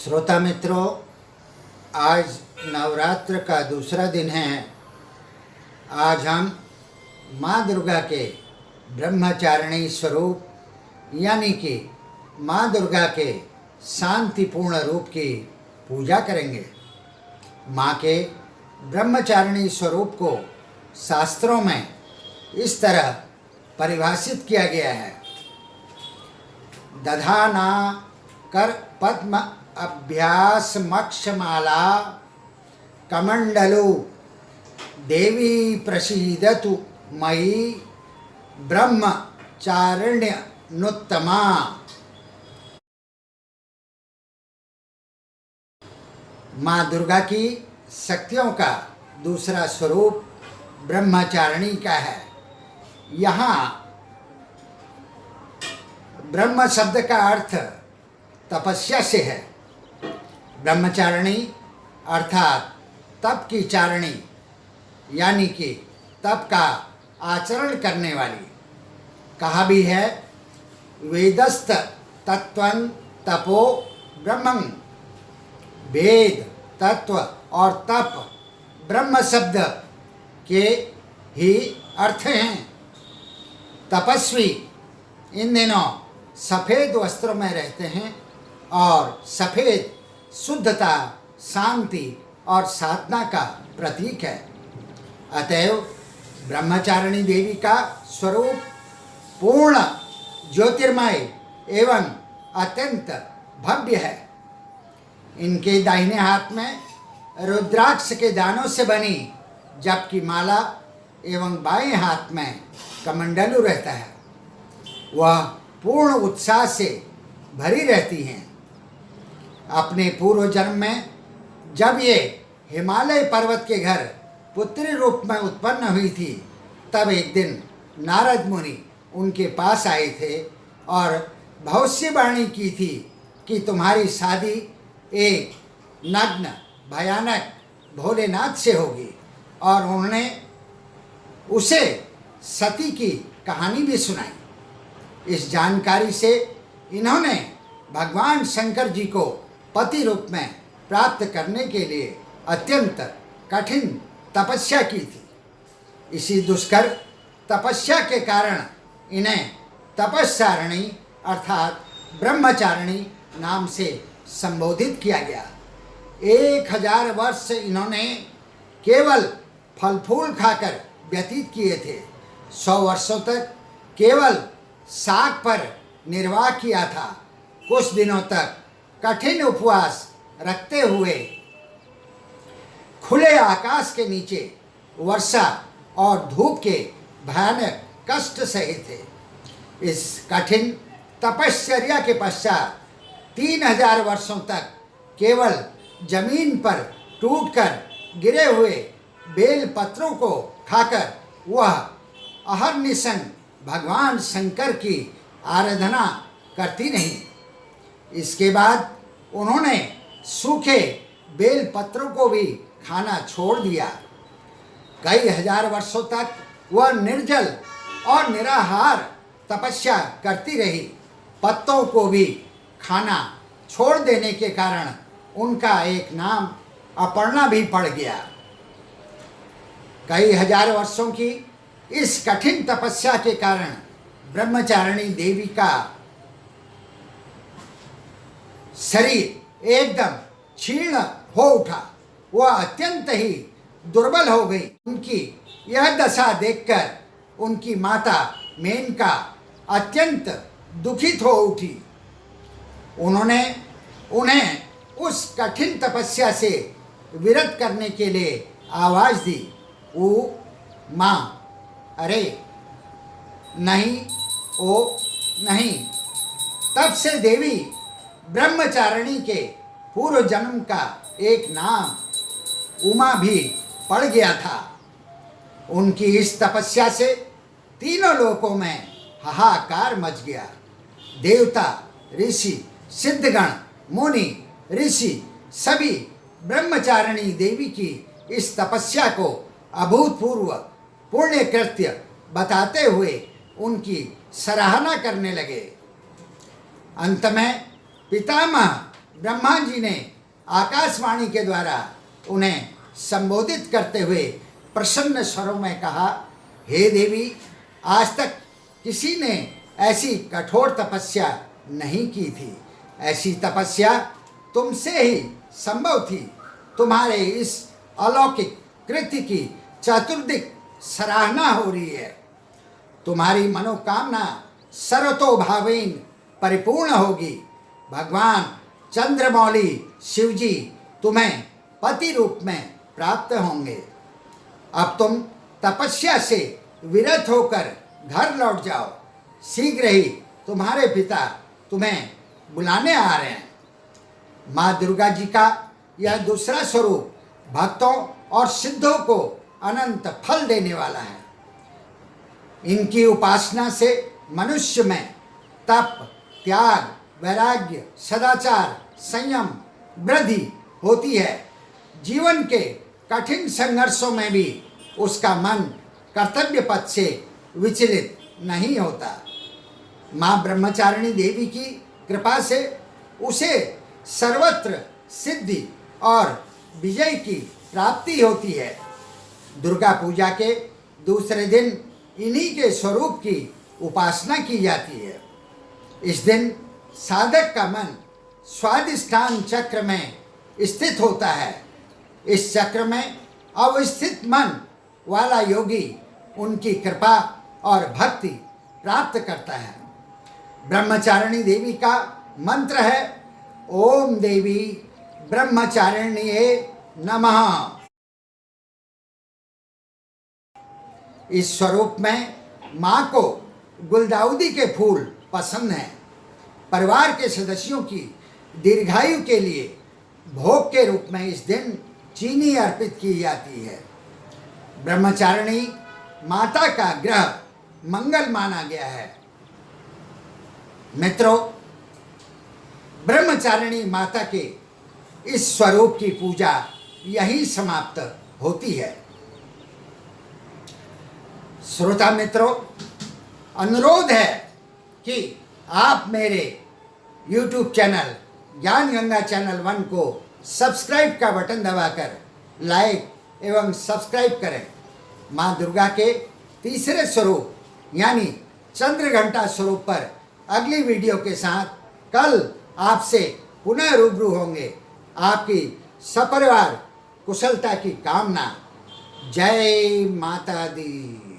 श्रोता मित्रों, आज नवरात्र का दूसरा दिन है। आज हम माँ दुर्गा के ब्रह्मचारिणी स्वरूप यानी कि माँ दुर्गा के शांतिपूर्ण रूप की पूजा करेंगे। माँ के ब्रह्मचारिणी स्वरूप को शास्त्रों में इस तरह परिभाषित किया गया है। दधाना कर पद्म अभ्यास मक्षमाला कमंडलु देवी प्रसीदतु मयि ब्रह्मचारिण्य नुत्तमा। माँ दुर्गा की शक्तियों का दूसरा स्वरूप ब्रह्मचारिणी का है। यहाँ ब्रह्म शब्द का अर्थ तपस्या से है। ब्रह्मचारिणी अर्थात तप की चारिणी यानी कि तप का आचरण करने वाली। कहा भी है, वेदस्त तत्वं तपो ब्रह्मं। वेद, तत्व और तप ब्रह्म शब्द के ही अर्थ हैं। तपस्वी इन दिनों सफ़ेद वस्त्रों में रहते हैं और सफ़ेद शुद्धता, शांति और साधना का प्रतीक है। अतएव ब्रह्मचारिणी देवी का स्वरूप पूर्ण ज्योतिर्मय एवं अत्यंत भव्य है। इनके दाहिने हाथ में रुद्राक्ष के दानों से बनी जबकि माला एवं बाएं हाथ में कमंडलू रहता है। वह पूर्ण उत्साह से भरी रहती हैं। अपने पूर्व जन्म में जब ये हिमालय पर्वत के घर पुत्री रूप में उत्पन्न हुई थी, तब एक दिन नारद मुनि उनके पास आए थे और भविष्यवाणी की थी कि तुम्हारी शादी एक नग्न भयानक भोलेनाथ से होगी। और उन्होंने उसे सती की कहानी भी सुनाई। इस जानकारी से इन्होंने भगवान शंकर जी को पति रूप में प्राप्त करने के लिए अत्यंत कठिन तपस्या की थी। इसी दुष्कर तपस्या के कारण इन्हें तपस्चारिणी अर्थात ब्रह्मचारिणी नाम से संबोधित किया गया। 1000 वर्ष इन्होंने केवल फल फूल खाकर व्यतीत किए थे। 100 वर्षों तक केवल साग पर निर्वाह किया था। कुछ दिनों तक कठिन उपवास रखते हुए खुले आकाश के नीचे वर्षा और धूप के भयानक कष्ट सहे थे। इस कठिन तपश्चर्या के पश्चात 3000 वर्षों तक केवल जमीन पर टूटकर गिरे हुए बेल पत्रों को खाकर वह अहर्निशं भगवान शंकर की आराधना करती नहीं। इसके बाद उन्होंने सूखे बेल पत्रों को भी खाना छोड़ दिया। कई हजार वर्षों तक वह निर्जल और निराहार तपस्या करती रही। पत्तों को भी खाना छोड़ देने के कारण उनका एक नाम अपर्णा भी पड़ गया। कई हजार वर्षों की इस कठिन तपस्या के कारण ब्रह्मचारिणी देवी का शरीर एकदम क्षीण हो उठा। वह अत्यंत ही दुर्बल हो गई। उनकी यह दशा देखकर उनकी माता मेनका अत्यंत दुखित हो उठी। उन्होंने उन्हें उस कठिन तपस्या से विरत करने के लिए आवाज़ दी, ओ माँ, अरे नहीं, ओ नहीं। तब से देवी ब्रह्मचारिणी के पूर्व जन्म का एक नाम उमा भी पड़ गया था। उनकी इस तपस्या से तीनों लोकों में हाहाकार मच गया। देवता, ऋषि, सिद्धगण, मुनि, ऋषि सभी ब्रह्मचारिणी देवी की इस तपस्या को अभूतपूर्व पुण्य कृत्य बताते हुए उनकी सराहना करने लगे। अंत में पितामह ब्रह्मा जी ने आकाशवाणी के द्वारा उन्हें संबोधित करते हुए प्रसन्न स्वरों में कहा, हे देवी, आज तक किसी ने ऐसी कठोर तपस्या नहीं की थी। ऐसी तपस्या तुमसे ही संभव थी। तुम्हारे इस अलौकिक कृत्य की चतुर्दिक सराहना हो रही है। तुम्हारी मनोकामना सर्वतोभावेन परिपूर्ण होगी। भगवान चंद्रमौली शिवजी तुम्हें पति रूप में प्राप्त होंगे। अब तुम तपस्या से विरत होकर घर लौट जाओ। शीघ्र ही तुम्हारे पिता तुम्हें बुलाने आ रहे हैं। माँ दुर्गा जी का यह दूसरा स्वरूप भक्तों और सिद्धों को अनंत फल देने वाला है। इनकी उपासना से मनुष्य में तप, त्याग, वैराग्य, सदाचार, संयम वृद्धि होती है। जीवन के कठिन संघर्षों में भी उसका मन कर्तव्य पथ से विचलित नहीं होता। माँ ब्रह्मचारिणी देवी की कृपा से उसे सर्वत्र सिद्धि और विजय की प्राप्ति होती है। दुर्गा पूजा के दूसरे दिन इन्हीं के स्वरूप की उपासना की जाती है। इस दिन साधक का मन स्वाधिष्ठान चक्र में स्थित होता है। इस चक्र में अवस्थित मन वाला योगी उनकी कृपा और भक्ति प्राप्त करता है। ब्रह्मचारिणी देवी का मंत्र है, ओम देवी ब्रह्मचारिण्ये नमः। इस स्वरूप में माँ को गुलदाउदी के फूल पसंद हैं। परिवार के सदस्यों की दीर्घायु के लिए भोग के रूप में इस दिन चीनी अर्पित की जाती है। ब्रह्मचारिणी माता का ग्रह मंगल माना गया है। मित्रों, ब्रह्मचारिणी माता के इस स्वरूप की पूजा यही समाप्त होती है। श्रोता मित्रों, अनुरोध है कि आप मेरे YouTube चैनल ज्ञान गंगा चैनल 1 को सब्सक्राइब का बटन दबाकर लाइक एवं सब्सक्राइब करें। माँ दुर्गा के तीसरे स्वरूप यानी चंद्र घंटा स्वरूप पर अगली वीडियो के साथ कल आपसे पुनः रूबरू होंगे। आपकी सपरिवार कुशलता की कामना। जय माता दी।